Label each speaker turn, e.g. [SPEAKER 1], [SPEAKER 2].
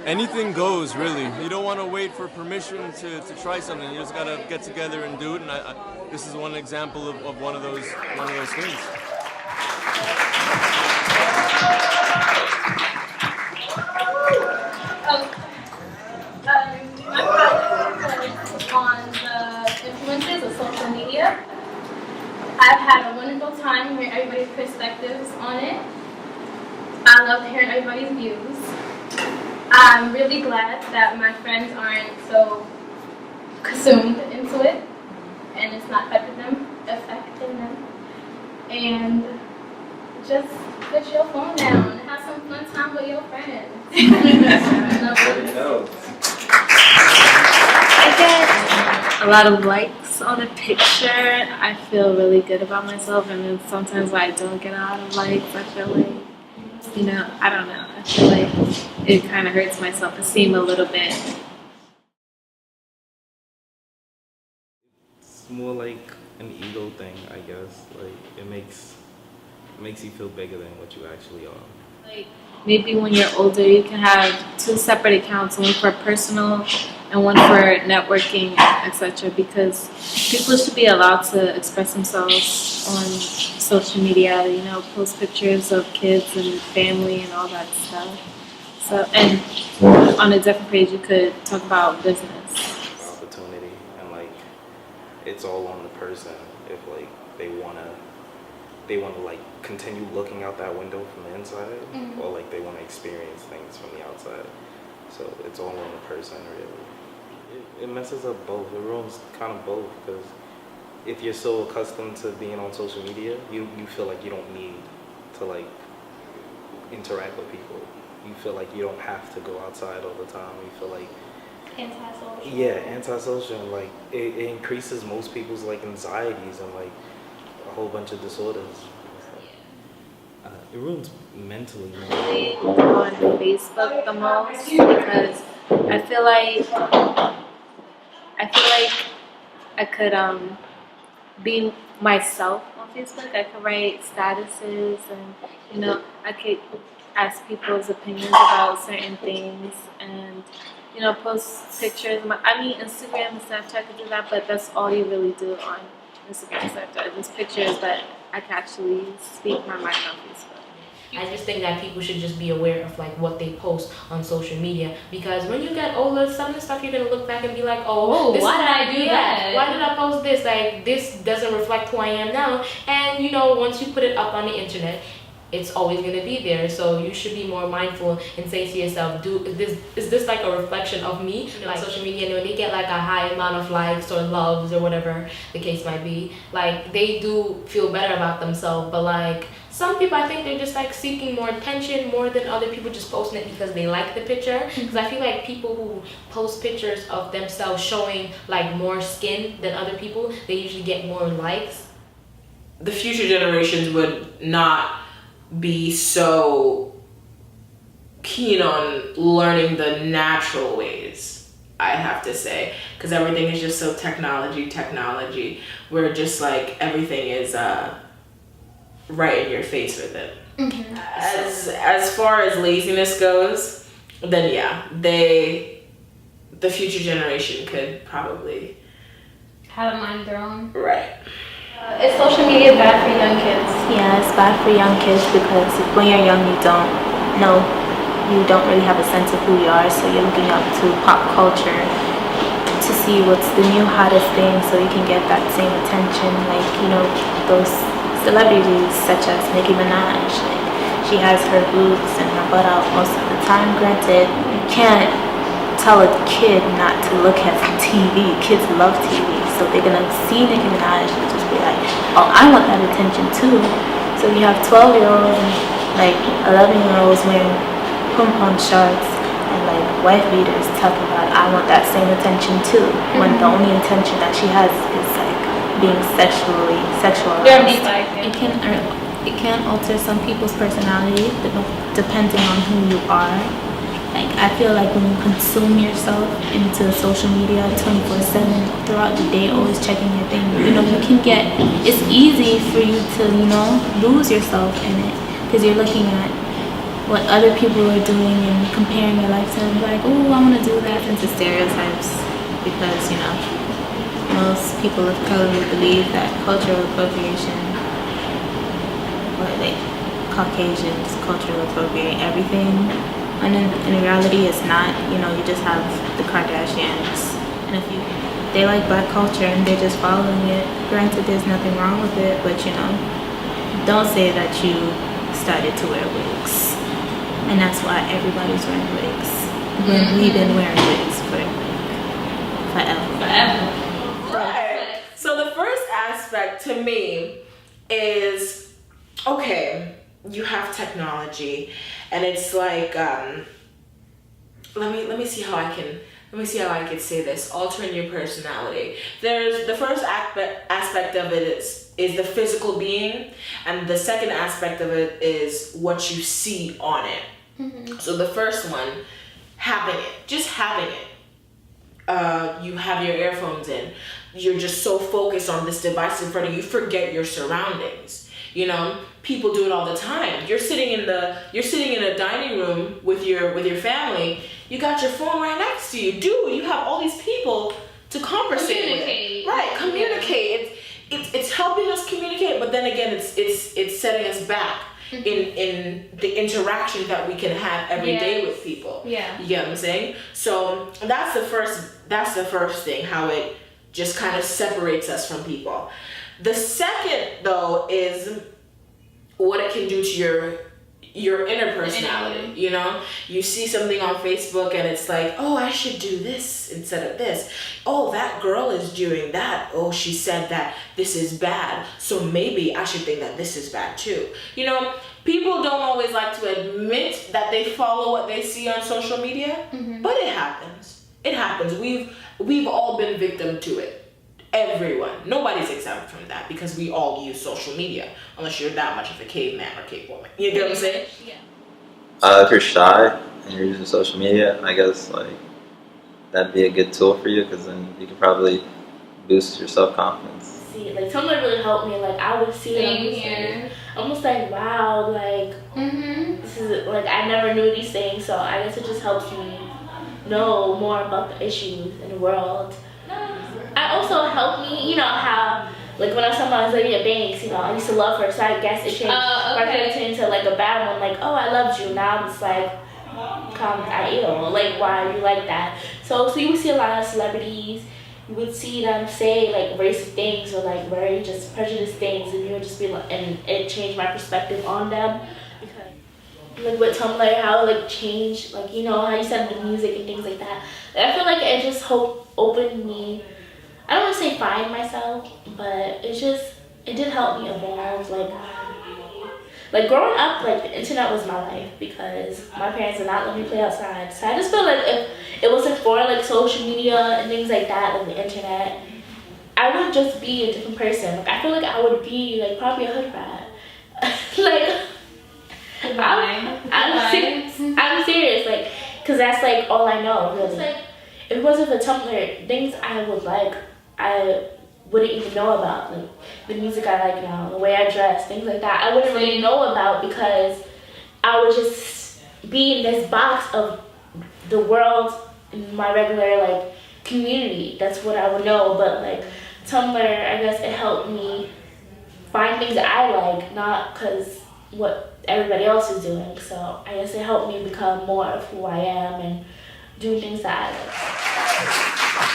[SPEAKER 1] anything goes, really. You don't want to wait for permission to try something. You just gotta get together and do it. And this is one example of one of those things.
[SPEAKER 2] My project was on the influences of social media. I've had a wonderful time hearing everybody's perspectives on it. I love hearing everybody's views. I'm really glad that my friends aren't so consumed into it and it's not affecting them. And just put your phone down and have some fun time with your friends.
[SPEAKER 3] I get a lot of likes on a picture. I feel really good about myself, and then sometimes when I don't get a lot of likes, I feel like, I don't know. I feel like it kind of hurts my self-esteem a little bit.
[SPEAKER 4] It's more like an ego thing, I guess. Like it makes you feel bigger than what you actually are.
[SPEAKER 3] Like maybe when you're older, you can have 2 separate accounts, one for personal and one for networking, etc. Because people should be allowed to express themselves on social media. Post pictures of kids and family and all that stuff. So, and on a different page, you could talk about business.
[SPEAKER 4] Opportunity, and like it's all on the person. If like they wanna like continue looking out that window from the inside, or like they want to experience things from the outside. So it's all on the person, really. It messes up both. It ruins kind of both, because if you're so accustomed to being on social media, you feel like you don't need to like interact with people. You feel like you don't have to go outside all the time. You feel like
[SPEAKER 2] Antisocial.
[SPEAKER 4] Yeah, antisocial, and like it increases most people's like anxieties and like a whole bunch of disorders. It ruins mentally.
[SPEAKER 3] Really on Facebook the most, because I feel like I could be myself on Facebook. I could write statuses, and I could ask people's opinions about certain things, and post pictures. Instagram and Snapchat could do that, but that's all you really do on Instagram and Snapchat, just pictures. But I can actually speak my mind on Facebook.
[SPEAKER 5] I just think that people should just be aware of like what they post on social media, because when you get older, some of the stuff you're gonna look back and be like, why did I do that? Why did I post this? Like, this doesn't reflect who I am now. And once you put it up on the internet, it's always gonna be there. So you should be more mindful and say to yourself, is this like a reflection of me? Like social media, when they get like a high amount of likes or loves or whatever the case might be, like they do feel better about themselves, but like some people, I think they're just like seeking more attention more than other people just posting it because they like the picture. Because I feel like people who post pictures of themselves showing like more skin than other people, they usually get more likes.
[SPEAKER 6] The future generations would not be so keen on learning the natural ways, I have to say, because everything is just so technology, where just like everything is right in your face with it. As far as laziness goes, then yeah, the future generation could probably
[SPEAKER 2] Have a mind of their own.
[SPEAKER 6] right.
[SPEAKER 2] Is social media bad for young kids?
[SPEAKER 7] Yeah, it's bad for young kids because when you're young, you don't know, you don't really have a sense of who you are, so you're looking up to pop culture to see what's the new hottest thing so you can get that same attention, like, those celebrities such as Nicki Minaj. Like, she has her boobs and her butt out most of the time. Granted, you can't tell a kid not to look at TV. Kids love TV, so they're gonna see Nicki Minaj and just be like, oh, I want that attention too. So you have 12-year-olds and like 11-year-olds wearing pom-pom shorts and like wife beaters talking about, I want that same attention too, when the only attention that she has is like being sexualized. It can alter some people's personality depending on who you are. Like, I feel like when you consume yourself into social media 24/7 throughout the day, always checking your thing, it's easy for you to lose yourself in it, because you're looking at what other people are doing and comparing their life to them, like, oh, I want to do that, into stereotypes, because, you know, most people of color believe that cultural appropriation, or like Caucasians cultural appropriating everything, and in reality it's not. You know, you just have the Kardashians, and if they like black culture and they're just following it, granted there's nothing wrong with it, but you know, don't say that you started to wear wigs, and that's why everybody's wearing wigs when we've been wearing wigs for forever.
[SPEAKER 6] Right. So the first aspect to me is, okay, you have technology, and it's like, let me see how I can say this. Altering your personality. There's the first aspect of it is the physical being, and the second aspect of it is what you see on it. Mm-hmm. So the first one, just having it. You have your earphones in. You're just so focused on this device in front of you, you forget your surroundings. You know, people do it all the time. You're sitting in a dining room with your family. You got your phone right next to you. Dude, you have all these people to conversate with. Right, communicate. Yeah. It's helping us communicate, but then again, it's setting us back in the interaction that we can have every day with people.
[SPEAKER 2] Yeah.
[SPEAKER 6] You get what I'm saying? So that's the first thing, how it just kind of separates us from people. The second, though, is what it can do to your inner personality. You know, you see something on Facebook and it's like, oh, I should do this instead of this. Oh, that girl is doing that. Oh, she said that this is bad, so maybe I should think that this is bad too. You know, people don't always like to admit that they follow what they see on social media, but it happens. It happens. We've all been victim to it. Everyone. Nobody's exempt from that, because we all use social media, unless you're that much of a caveman or cavewoman. You get what I'm saying?
[SPEAKER 2] Yeah.
[SPEAKER 8] If you're shy and you're using social media, I guess like that'd be a good tool for you, because then you could probably boost your self-confidence.
[SPEAKER 3] See, like Tumblr really helped me. Like I would see it, almost like wow, like this is like I never knew these things. So I guess it just helps me know more about the issues in the world. I also helped me, you know how like when I was talking about Lydia Banks, you know, I used to love her, so I guess it changed my character into like a bad one, like, oh, I loved you. Now I'm just like, Ariel, like, why are you like that? So you would see a lot of celebrities, you would see them say like racist things or like very just prejudiced things, and you would just be like, and it changed my perspective on them. Because like with Tumblr, how it like changed, like, you know, how you said the music and things like that. I feel like it just opened me, I don't want to say find myself, but it did help me evolve. Like growing up, like the internet was my life, because my parents did not let me play outside. So I just feel like if it wasn't for like social media and things like that, like the internet, I would just be a different person. Like I feel like I would be like probably a hood rat. Like I'm serious, like, cause that's like all I know. Really. Like if it wasn't for Tumblr, things I wouldn't even know about, like the music I like now, the way I dress, things like that. I wouldn't really know about, because I would just be in this box of the world, in my regular like community. That's what I would know. But like Tumblr, I guess it helped me find things that I like, not because what everybody else is doing. So I guess it helped me become more of who I am and do things that I like.